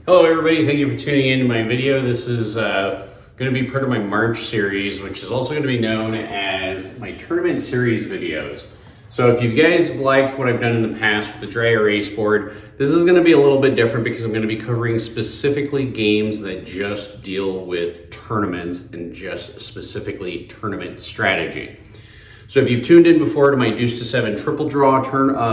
Hello everybody, thank you for tuning in to my video. This is going to be part of my March series, which is also going to be known as my tournament series videos. So if you guys have liked what I've done in the past with the dry erase board, this is going to be a little bit different because I'm going to be covering specifically games that just deal with tournaments and just specifically tournament strategy. So if you've tuned in before to my Deuce to 7 triple draw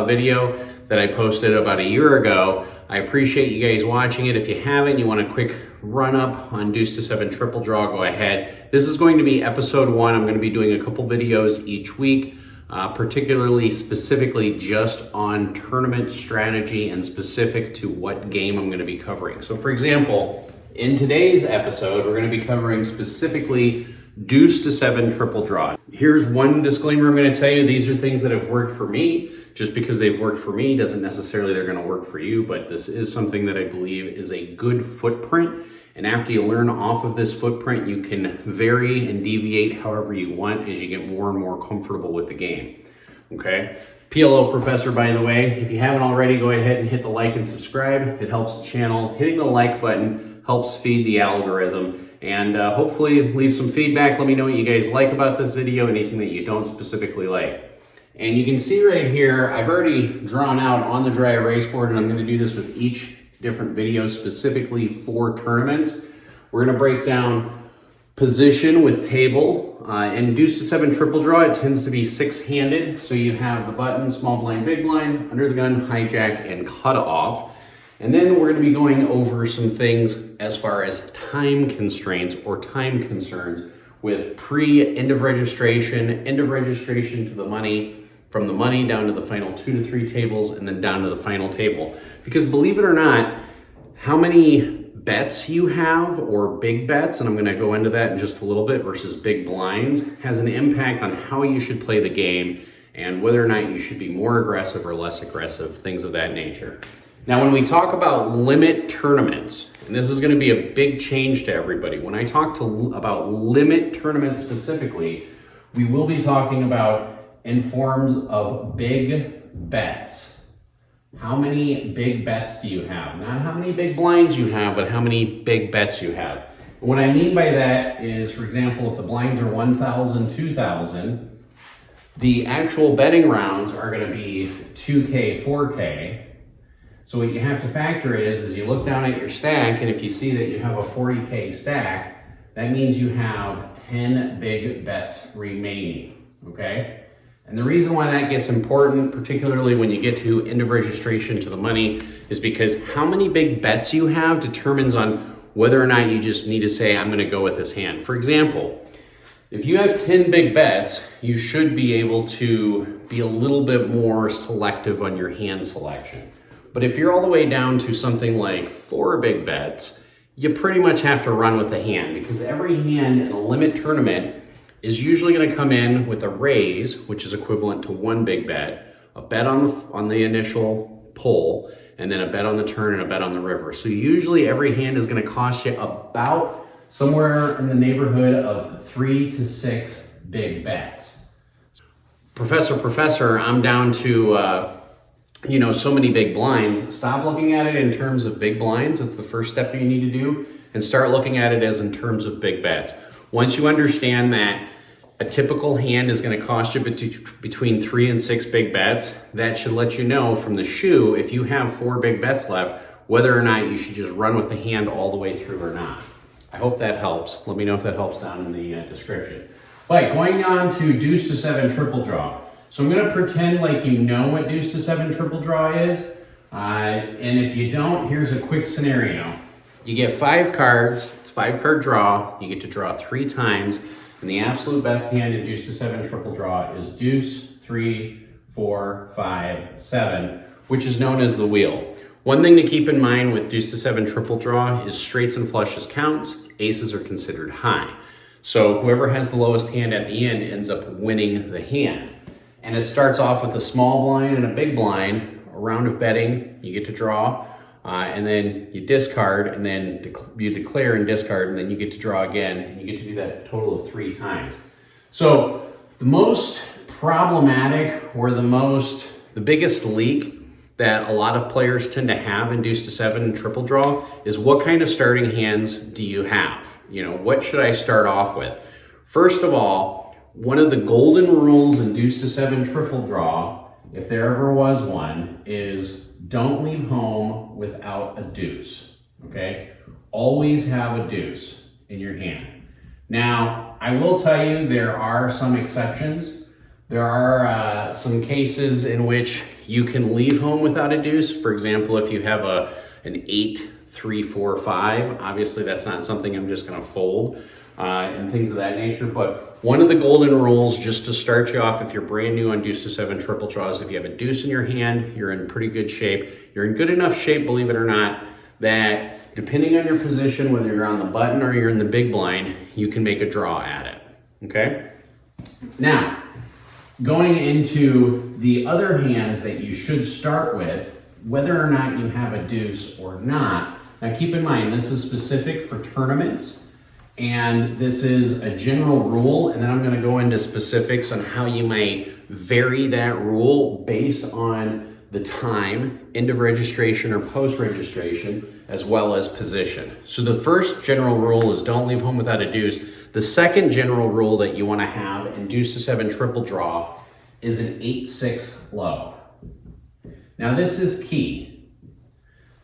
video that I posted about a year ago, I appreciate you guys watching it. If you haven't, you want a quick run up on Deuce to 7 triple draw, go ahead. This is going to be episode 1. I'm going to be doing a couple videos each week, particularly specifically just on tournament strategy and specific to what game I'm going to be covering. So for example, in today's episode, we're going to be covering specifically Deuce to 7 triple draw. Here's one disclaimer I'm going to tell you. These are things that have worked for me. Just because they've worked for me doesn't necessarily they're going to work for you, but this is something that I believe is a good footprint. And after you learn off of this footprint, you can vary and deviate however you want as you get more and more comfortable with the game. Okay? PLO Professor, by the way, if you haven't already, go ahead and hit the like and subscribe. It helps the channel. Hitting the like button helps feed the algorithm. And hopefully leave some feedback. Let me know what you guys like about this video, anything that you don't specifically like. And you can see right here, I've already drawn out on the dry erase board, and I'm going to do this with each different video specifically for tournaments. We're going to break down position with table. In Deuce to 7 triple draw, it tends to be 6-handed. So you have the button, small blind, big blind, under the gun, hijack, and cut off. And then we're going to be going over some things as far as time constraints or time concerns with end of registration to the money, from the money down to the final 2 to 3 tables, and then down to the final table. Because believe it or not, how many bets you have, or big bets, and I'm going to go into that in just a little bit, versus big blinds, has an impact on how you should play the game and whether or not you should be more aggressive or less aggressive, things of that nature. Now, when we talk about limit tournaments, and this is going to be a big change to everybody, when I talk about limit tournaments specifically, we will be talking about in forms of big bets. How many big bets do you have? Not how many big blinds you have, but how many big bets you have. And what I mean by that is, for example, if the blinds are 1,000, 2,000, the actual betting rounds are going to be 2K, 4K. So what you have to factor is you look down at your stack, and if you see that you have a 40K stack, that means you have 10 big bets remaining, okay? And the reason why that gets important, particularly when you get to end of registration to the money, is because how many big bets you have determines on whether or not you just need to say, I'm gonna go with this hand. For example, if you have 10 big bets, you should be able to be a little bit more selective on your hand selection. But if you're all the way down to something like 4 big bets, you pretty much have to run with the hand, because every hand in a limit tournament is usually going to come in with a raise, which is equivalent to 1 big bet, a bet on the initial pull, and then a bet on the turn and a bet on the river. So usually every hand is going to cost you about somewhere in the neighborhood of 3 to 6 big bets. Professor, I'm down to so many big blinds. Stop looking at it in terms of big blinds. That's the first step you need to do, and start looking at it as in terms of big bets. Once you understand that a typical hand is going to cost you between 3 and 6 big bets, that should let you know from the shoe, if you have 4 big bets left, whether or not you should just run with the hand all the way through or not. I hope that helps. Let me know if that helps down in the description. But going on to Deuce to 7 triple draw. So I'm going to pretend like you know what Deuce to 7 triple draw is. And if you don't, here's a quick scenario. You get 5 cards. It's a 5-card draw. You get to draw 3 times. And the absolute best hand in Deuce to 7 triple draw is Deuce, 3, 4, 5, 7, which is known as the wheel. One thing to keep in mind with Deuce to 7 triple draw is straights and flushes counts. Aces are considered high. So whoever has the lowest hand at the end ends up winning the hand. And it starts off with a small blind and a big blind, a round of betting. You get to draw, and then you discard, and then you declare and discard, and then you get to draw again, and you get to do that a total of 3 times. So the most problematic, or the biggest leak that a lot of players tend to have in deuce to seven and triple draw is what kind of starting hands do you have? You know, what should I start off with? First of all, one of the golden rules in deuce to seven triple draw, if there ever was one, is don't leave home without a deuce, okay? Always have a deuce in your hand. Now, I will tell you there are some exceptions. There are some cases in which you can leave home without a deuce. For example, if you have an 8, 3, 4, 5, obviously that's not something I'm just gonna fold and things of that nature. But one of the golden rules, just to start you off, if you're brand new on deuce to seven triple draws, if you have a deuce in your hand, you're in pretty good shape. You're in good enough shape, believe it or not, that depending on your position, whether you're on the button or you're in the big blind, you can make a draw at it, okay? Now, going into the other hands that you should start with, whether or not you have a deuce or not, now keep in mind, this is specific for tournaments, and this is a general rule, and then I'm gonna go into specifics on how you might vary that rule based on the time, end of registration or post-registration, as well as position. So the first general rule is don't leave home without a deuce. The second general rule that you wanna have in deuce to seven triple draw is an 8-6 low. Now this is key.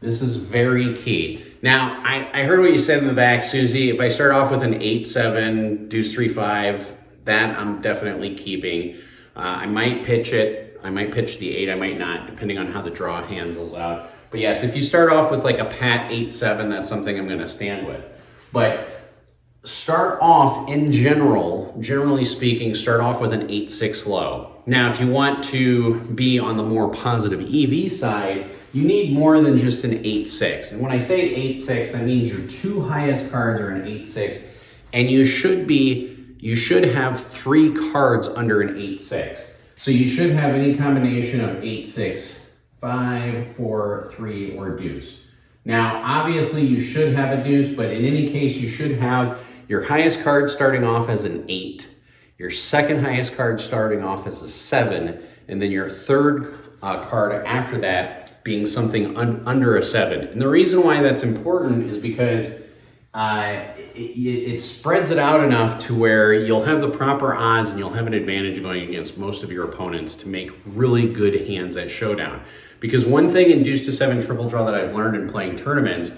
This is very key. Now, I heard what you said in the back, Susie. If I start off with an 8-7, deuce 3-5, that I'm definitely keeping. I might pitch it. I might pitch the 8, I might not, depending on how the draw handles out. But yes, if you start off with like a pat 8-7, that's something I'm gonna stand with. But start off in general, generally speaking, start off with an 8-6 low. Now, if you want to be on the more positive EV side, you need more than just an 8-6. And when I say 8-6, that means your two highest cards are an 8-6, and you should have 3 cards under an 8-6. So you should have any combination of 8-6, 5, 4, 3, or deuce. Now, obviously you should have a deuce, but in any case, you should have your highest card starting off as an 8, your second highest card starting off as a 7, and then your third card after that being something under a 7. And the reason why that's important is because it spreads it out enough to where you'll have the proper odds and you'll have an advantage going against most of your opponents to make really good hands at showdown. Because one thing in deuce to seven triple draw that I've learned in playing tournaments,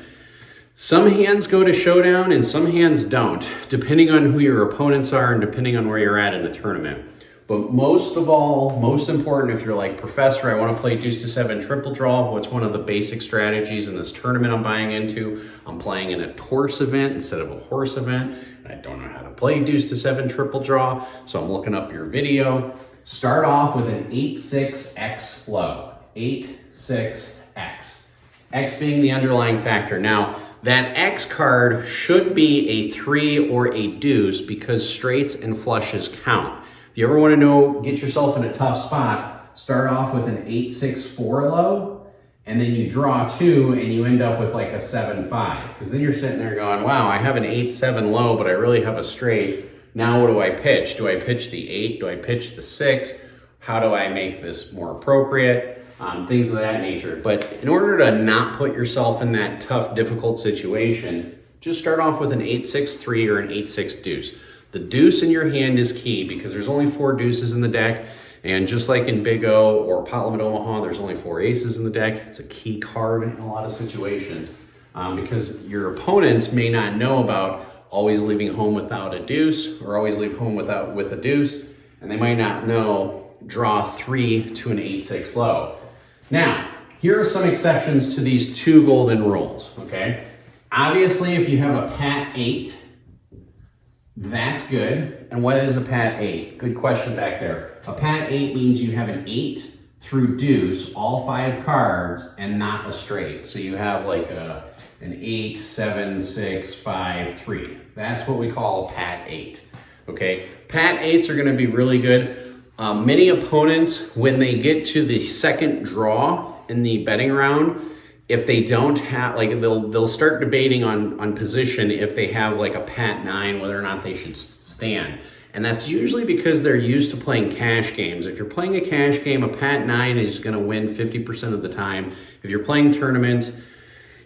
some hands go to showdown and some hands don't, depending on who your opponents are and depending on where you're at in the tournament. But most of all, most important, if you're like, Professor, I want to play deuce to seven triple draw, what's one of the basic strategies in this tournament I'm buying into? I'm playing in a torse event instead of a horse event. And I don't know how to play deuce to seven triple draw, so I'm looking up your video. Start off with an 8-6 low. 8-6 X. X being the underlying factor. Now, that X card should be a 3 or a deuce because straights and flushes count. If you ever want to know, get yourself in a tough spot, start off with an 8-6-4 low, and then you draw 2 and you end up with like a 7-5. Because then you're sitting there going, wow, I have an 8-7 low, but I really have a straight. Now what do I pitch? Do I pitch the 8? Do I pitch the 6? How do I make this more appropriate? Things of that nature. But in order to not put yourself in that tough, difficult situation, just start off with an 8-6-3 or an 8-6 deuce. The deuce in your hand is key because there's only 4 deuces in the deck. And just like in Big O or Pot Limit Omaha, there's only 4 aces in the deck. It's a key card in a lot of situations because your opponents may not know about always leaving home without a deuce or always leave home with a deuce. And they might not know draw 3 to an 8-6 low. Now, here are some exceptions to these 2 golden rules, okay? Obviously, if you have a pat 8, that's good. And what is a pat 8? Good question back there. A pat 8 means you have an 8 through deuce, all 5 cards, and not a straight. So you have like an 8, 7, 6, 5, 3. That's what we call a pat 8, okay? Pat 8s are gonna be really good. Many opponents, when they get to the second draw in the betting round, if they don't have, like they'll start debating on position if they have like a pat 9, whether or not they should stand. And that's usually because they're used to playing cash games. If you're playing a cash game, a Pat 9 is going to win 50% of the time. If you're playing tournaments,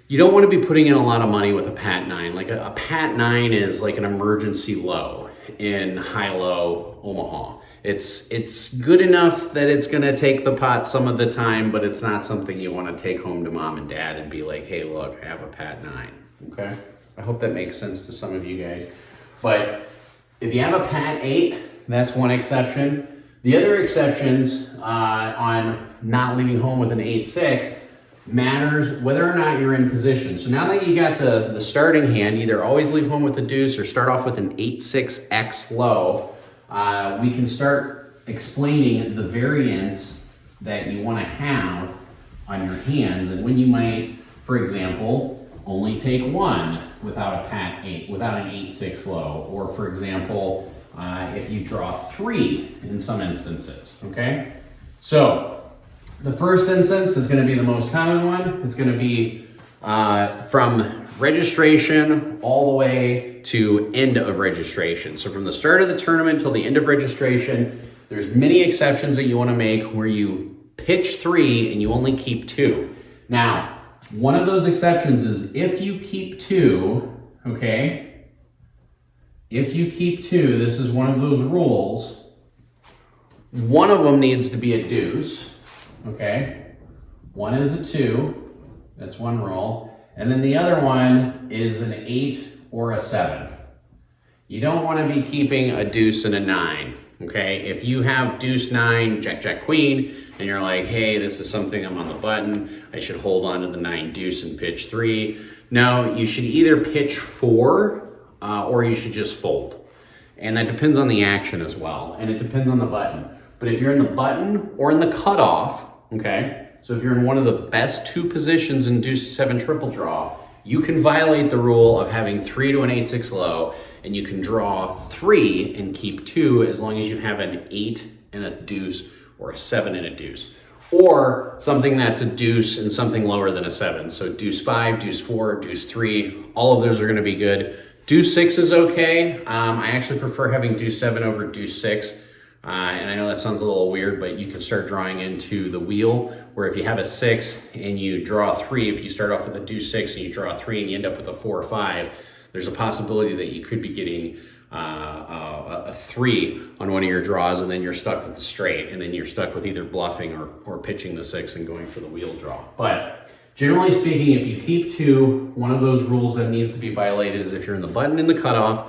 you don't want to be putting in a lot of money with a Pat 9. Like a Pat 9 is like an emergency low in high-low Omaha. It's good enough that it's going to take the pot some of the time, but it's not something you want to take home to mom and dad and be like, hey, look, I have a Pat 9. Okay? I hope that makes sense to some of you guys. But if you have a Pat 8, that's one exception. The other exceptions on not leaving home with an 8-6 matters whether or not you're in position. So now that you got the starting hand, either always leave home with a deuce or start off with an 8-6 low, we can start explaining the variance that you want to have on your hands and when you might, for example, only take one without a Pat 8, without an 8-6 low, or for example, if you draw 3 in some instances, okay? So the first instance is going to be the most common one. It's going to be from registration all the way to end of registration. So from the start of the tournament till the end of registration, there's many exceptions that you want to make where you pitch 3 and you only keep 2. Now, one of those exceptions is if you keep 2, okay? If you keep 2, this is one of those rules. One of them needs to be a deuce, okay? One is a 2, that's one rule. And then the other one is an 8 or a 7. You don't want to be keeping a deuce and a 9, okay? If you have deuce 9, jack, jack, queen, and you're like, hey, this is something I'm on the button, I should hold on to the 9 deuce and pitch 3. No, you should either pitch 4 or you should just fold. And that depends on the action as well, and it depends on the button. But if you're in the button or in the cutoff, okay, so if you're in one of the best 2 positions in deuce 7 triple draw, you can violate the rule of having 3 to an 8-6 low, and you can draw 3 and keep 2 as long as you have an 8 and a deuce or a 7 and a deuce. Or something that's a deuce and something lower than a 7. So deuce 5, deuce 4, deuce 3, all of those are going to be good. Deuce 6 is okay. I actually prefer having deuce 7 over deuce 6. And I know that sounds a little weird, but you can start drawing into the wheel, where if you have a 6 and you draw 3, if you start off with a deuce 6 and you draw 3 and you end up with a 4 or 5, there's a possibility that you could be getting a 3 on one of your draws, and then you're stuck with the straight, and then you're stuck with either bluffing or pitching the 6 and going for the wheel draw. But generally speaking, if you keep 2, one of those rules that needs to be violated is if you're in the button in the cutoff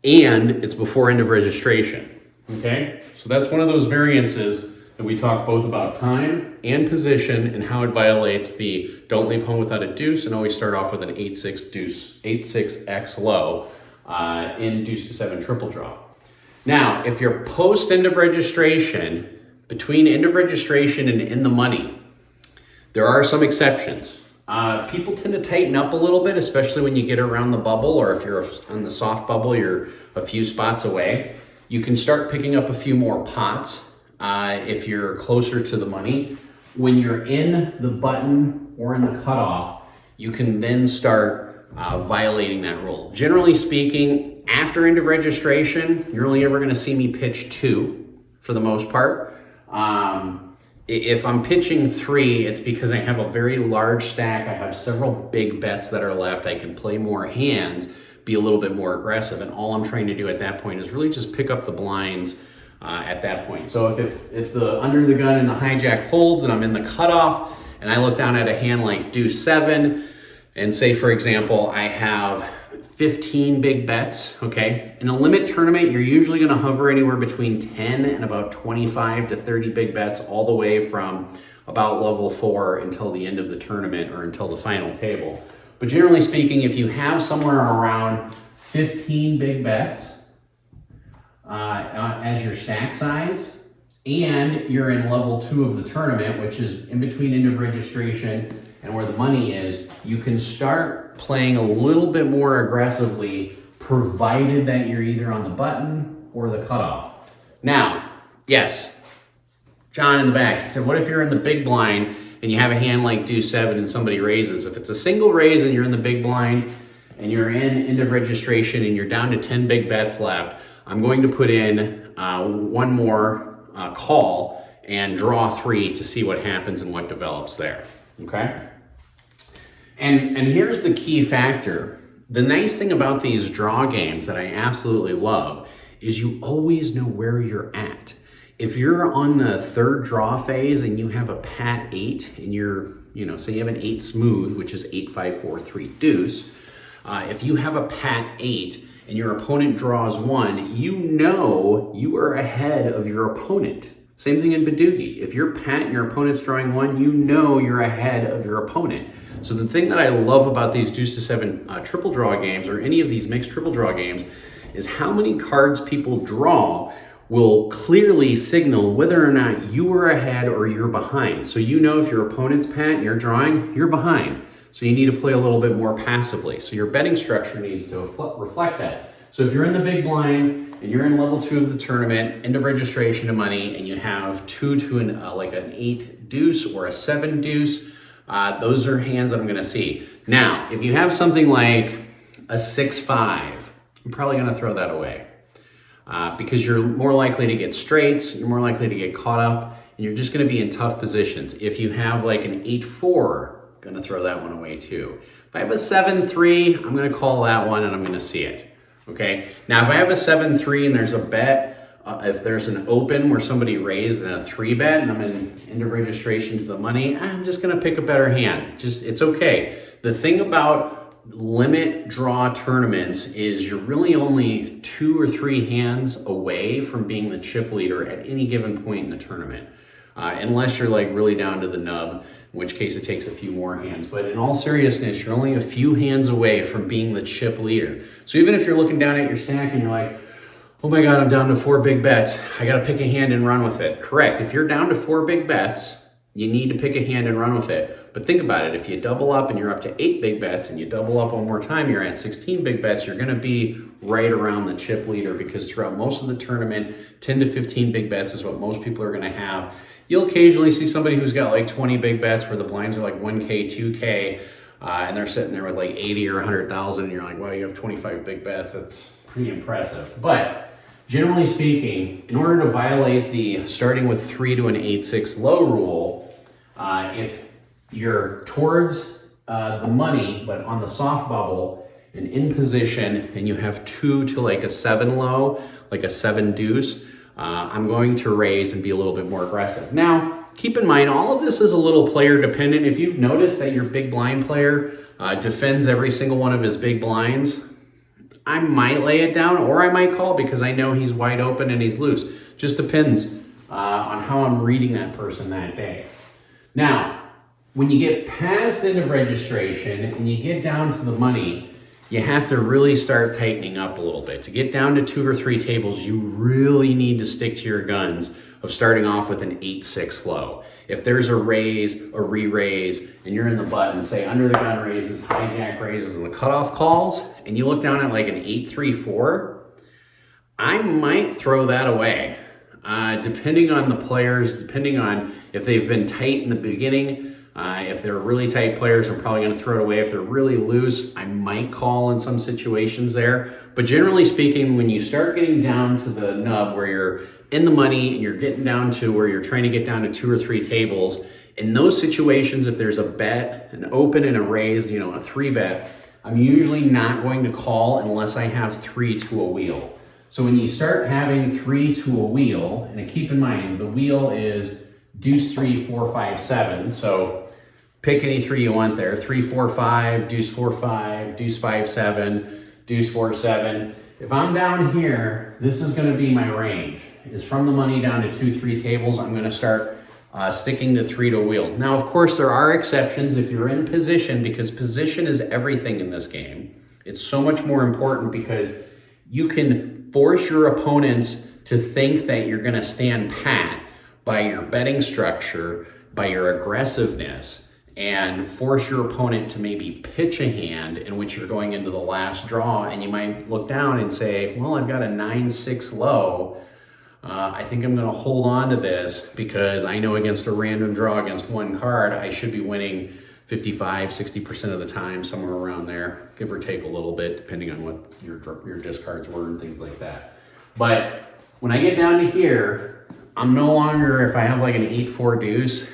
and it's before end of registration. Okay, so that's one of those variances that we talk both about time and position and how it violates the don't leave home without a deuce and always start off with an 8-6 deuce, 8-6 low in deuce to 7 triple draw. Now, if you're post end of registration, between end of registration and in the money, there are some exceptions. People tend to tighten up a little bit, especially when you get around the bubble, or if you're on the soft bubble, you're a few spots away. You can start picking up a few more pots if you're closer to the money. When you're in the button or in the cutoff, you can then start violating that rule. Generally speaking, after end of registration, you're only ever going to see me pitch 2 for the most part. If I'm pitching 3, it's because I have a very large stack. I have several big bets that are left. I can play more hands, be a little bit more aggressive, and all I'm trying to do at that point is really just pick up the blinds at that point. So if the under the gun and the hijack folds and I'm in the cutoff and I look down at a hand like deuce 7 and say, for example, I have 15 big bets, okay? In a limit tournament, you're usually gonna hover anywhere between 10 and about 25 to 30 big bets, all the way from about level 4 until the end of the tournament or until the final table. But generally speaking, if you have somewhere around 15 big bets as your stack size, and you're in level 2 of the tournament, which is in between end of registration and where the money is, you can start playing a little bit more aggressively, provided that you're either on the button or the cutoff. Now, yes, John in the back, he said, what if you're in the big blind and you have a hand like deuce 7 and somebody raises? If it's a single raise and you're in the big blind and you're in end of registration and you're down to 10 big bets left, I'm going to put in one more call and draw 3 to see what happens and what develops there, okay? And here's the key factor. The nice thing about these draw games that I absolutely love is you always know where you're at. If you're on the 3rd draw phase and you have a pat 8 and you're, say you have an 8 smooth, which is 8, 5, 4, 3 deuce. If you have a pat 8 and your opponent draws 1, you know you are ahead of your opponent. Same thing in Badoogie. If you're pat and your opponent's drawing 1, you know you're ahead of your opponent. So the thing that I love about these deuce to 7 triple draw games, or any of these mixed triple draw games, is how many cards people draw will clearly signal whether or not you are ahead or you're behind. So you know if your opponent's pat and you're drawing, you're behind. So you need to play a little bit more passively. So your betting structure needs to reflect that. So if you're in the big blind and you're in level 2 of the tournament, end of registration to money, and you have 2 to like an 8 deuce or a 7 deuce, those are hands that I'm gonna see. Now, if you have something like a 6-5, I'm probably gonna throw that away because you're more likely to get straights, you're more likely to get caught up, and you're just gonna be in tough positions. If you have like an 8-4, gonna throw that one away too. If I have a 7-3, I'm gonna call that one and I'm gonna see it, okay? Now, if I have a 7-3 and there's a bet, if there's an open where somebody raised and a 3 bet and I'm into registration to the money, I'm just gonna pick a better hand. It's okay. The thing about limit draw tournaments is you're really only 2 or 3 hands away from being the chip leader at any given point in the tournament. Unless you're like really down to the nub, in which case it takes a few more hands. But in all seriousness, you're only a few hands away from being the chip leader. So even if you're looking down at your stack and you're like, oh my God, I'm down to 4 big bets, I gotta pick a hand and run with it. Correct, if you're down to 4 big bets, you need to pick a hand and run with it. But think about it, if you double up and you're up to 8 big bets and you double up one more time, you're at 16 big bets, you're gonna be right around the chip leader, because throughout most of the tournament, 10 to 15 big bets is what most people are gonna have. You'll occasionally see somebody who's got like 20 big bets where the blinds are like 1K, 2K, and they're sitting there with like 80 or 100,000, and you're like, well, you have 25 big bets, that's pretty impressive. But generally speaking, in order to violate the starting with 3 to an 8-6 low rule, if you're towards the money, but on the soft bubble and in position, and you have 2 to like a 7 low, like a 7 deuce, I'm going to raise and be a little bit more aggressive. Now, keep in mind, all of this is a little player dependent. If you've noticed that your big blind player defends every single one of his big blinds, I might lay it down or I might call because I know he's wide open and he's loose. Just depends on how I'm reading that person that day. Now, when you get past end of registration and you get down to the money, you have to really start tightening up a little bit. To get down to 2 or 3 tables, you really need to stick to your guns of starting off with an 8-6 low. If there's a raise, a re-raise, and you're in the button, say under the gun raises, hijack raises, and the cutoff calls, and you look down at like an 8-3-4, I might throw that away. Depending on the players, depending on if they've been tight in the beginning. If they're really tight players, I'm probably going to throw it away. If they're really loose, I might call in some situations there. But generally speaking, when you start getting down to the nub where you're in the money and you're getting down to where you're trying to get down to 2 or 3 tables, in those situations, if there's a bet, an open and a raised, a 3 bet, I'm usually not going to call unless I have 3 to a wheel. So when you start having 3 to a wheel, and keep in mind, the wheel is deuce 3, 4, 5, 7. So pick any 3 you want there. 3, 4, 5, deuce 4, 5, deuce 5, 7, deuce 4, 7. If I'm down here, this is going to be my range. Is from the money down to 2, 3 tables. I'm going to start sticking to 3 to a wheel. Now, of course, there are exceptions if you're in position, because position is everything in this game. It's so much more important because you can force your opponents to think that you're going to stand pat by your betting structure, by your aggressiveness, and force your opponent to maybe pitch a hand in which you're going into the last draw, and you might look down and say, well, I've got a 9-6 low. I think I'm going to hold on to this because I know against a random draw against one card, I should be winning 55, 60% of the time, somewhere around there, give or take a little bit, depending on what your discards were and things like that. But when I get down to here, I'm no longer, if I have like an 8-4 deuce,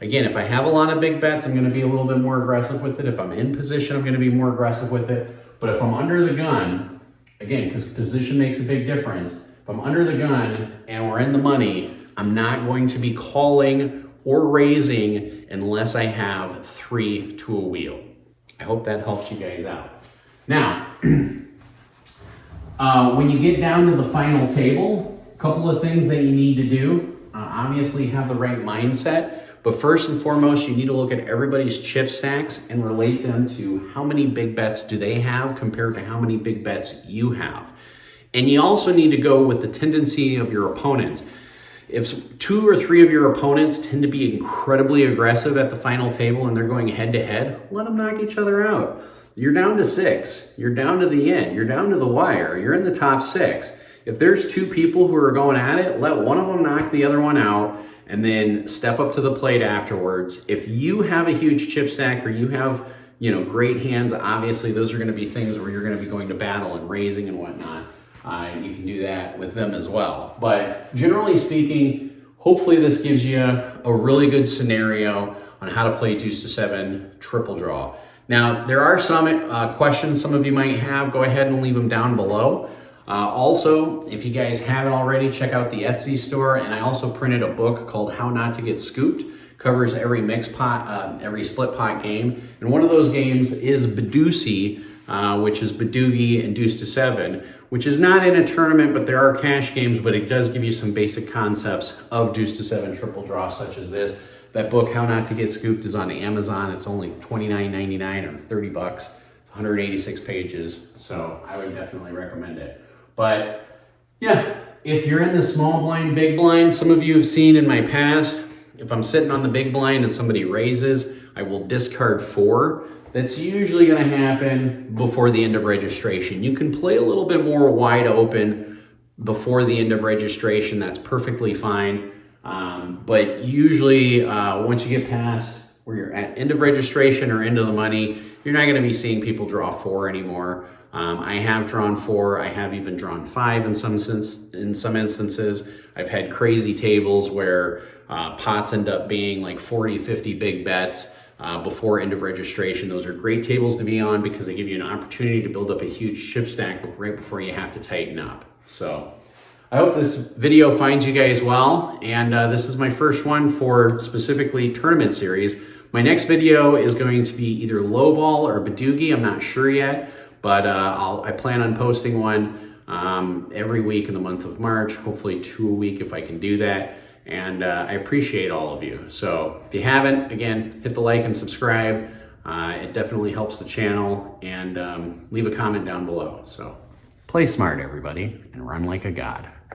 again, if I have a lot of big bets, I'm going to be a little bit more aggressive with it. If I'm in position, I'm going to be more aggressive with it. But if I'm under the gun, again, because position makes a big difference, if I'm under the gun and we're in the money, I'm not going to be calling or raising unless I have 3 to a wheel. I hope that helps you guys out. Now, when you get down to the final table, a couple of things that you need to do. Obviously have the right mindset, but first and foremost, you need to look at everybody's chip stacks and relate them to how many big bets do they have compared to how many big bets you have. And you also need to go with the tendency of your opponents. If 2 or 3 of your opponents tend to be incredibly aggressive at the final table and they're going head to head, let them knock each other out. You're down to 6, you're down to the end, you're down to the wire, you're in the top 6. If there's 2 people who are going at it, let one of them knock the other one out and then step up to the plate afterwards. If you have a huge chip stack or you have, great hands, obviously those are going to be things where you're going to be going to battle and raising and whatnot. You can do that with them as well. But generally speaking, hopefully this gives you a really good scenario on how to play deuce to 7 triple draw. Now, there are some questions some of you might have. Go ahead and leave them down below. Also, if you guys haven't already, check out the Etsy store. And I also printed a book called How Not to Get Scooped. Covers every mix pot, every split pot game. And one of those games is Badusi, which is Badugi and deuce to 7, which is not in a tournament, but there are cash games, but it does give you some basic concepts of deuce to 7 triple draw, such as this. That book, How Not to Get Scooped, is on Amazon. It's only $29.99 or $30. It's 186 pages, so I would definitely recommend it. But yeah, if you're in the small blind, big blind, some of you have seen in my past, if I'm sitting on the big blind and somebody raises, I will discard 4. That's usually going to happen before the end of registration. You can play a little bit more wide open before the end of registration. That's perfectly fine. But usually once you get past where you're at end of registration or end of the money, you're not going to be seeing people draw 4 anymore. I have drawn 4. I have even drawn 5 in some instances. I've had crazy tables where pots end up being like 40, 50 big bets before end of registration. Those are great tables to be on because they give you an opportunity to build up a huge chip stack right before you have to tighten up. So I hope this video finds you guys well. And this is my first one for specifically tournament series. My next video is going to be either lowball or Badugi. I'm not sure yet. But I plan on posting one every week in the month of March, hopefully 2 a week if I can do that. And I appreciate all of you. So if you haven't, again, hit the like and subscribe. It definitely helps the channel. And leave a comment down below. So play smart, everybody, and run like a god.